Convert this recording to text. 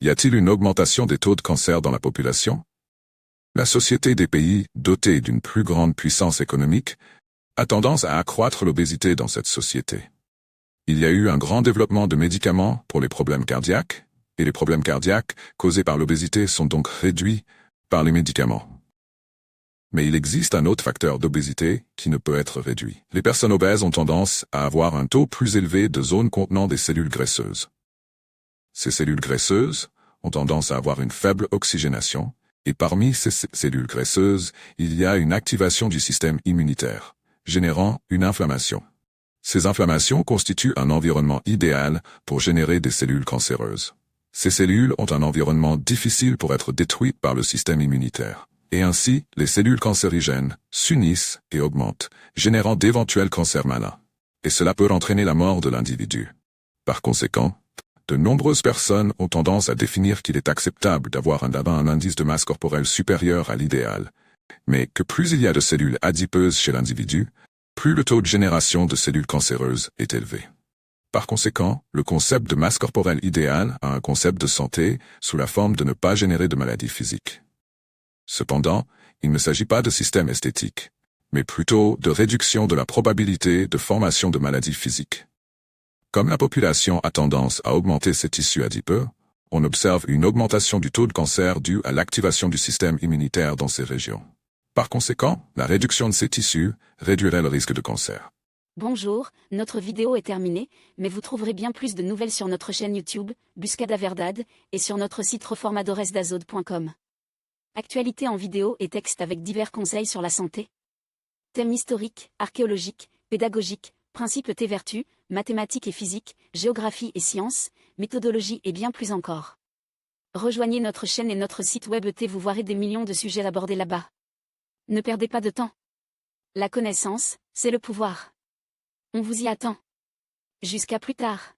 Y a-t-il une augmentation des taux de cancer dans la population? La société des pays dotés d'une plus grande puissance économique a tendance à accroître l'obésité dans cette société. Il y a eu un grand développement de médicaments pour les problèmes cardiaques, et les problèmes cardiaques causés par l'obésité sont donc réduits par les médicaments. Mais il existe un autre facteur d'obésité qui ne peut être réduit. Les personnes obèses ont tendance à avoir un taux plus élevé de zones contenant des cellules graisseuses. Ces cellules graisseuses ont tendance à avoir une faible oxygénation, et parmi ces cellules graisseuses, il y a une activation du système immunitaire, générant une inflammation. Ces inflammations constituent un environnement idéal pour générer des cellules cancéreuses. Ces cellules ont un environnement difficile pour être détruites par le système immunitaire. Et ainsi, les cellules cancérigènes s'unissent et augmentent, générant d'éventuels cancers malins. Et cela peut entraîner la mort de l'individu. Par conséquent, de nombreuses personnes ont tendance à définir qu'il est acceptable d'avoir un indice de masse corporelle supérieur à l'idéal, mais que plus il y a de cellules adipeuses chez l'individu, plus le taux de génération de cellules cancéreuses est élevé. Par conséquent, le concept de masse corporelle idéale a un concept de santé sous la forme de ne pas générer de maladies physiques. Cependant, il ne s'agit pas de système esthétique, mais plutôt de réduction de la probabilité de formation de maladies physiques. Comme la population a tendance à augmenter ses tissus adipeux, on observe une augmentation du taux de cancer due à l'activation du système immunitaire dans ces régions. Par conséquent, la réduction de ces tissus réduirait le risque de cancer. Bonjour, notre vidéo est terminée, mais vous trouverez bien plus de nouvelles sur notre chaîne YouTube, Buscada Verdad, et sur notre site reformadoresdazode.com. Actualité en vidéo et texte avec divers conseils sur la santé. Thèmes historiques, archéologiques, pédagogiques, principes T-vertus, mathématiques et physique, géographie et sciences, méthodologie et bien plus encore. Rejoignez notre chaîne et notre site web T, vous verrez des millions de sujets abordés là-bas. Ne perdez pas de temps. La connaissance, c'est le pouvoir. On vous y attend. Jusqu'à plus tard.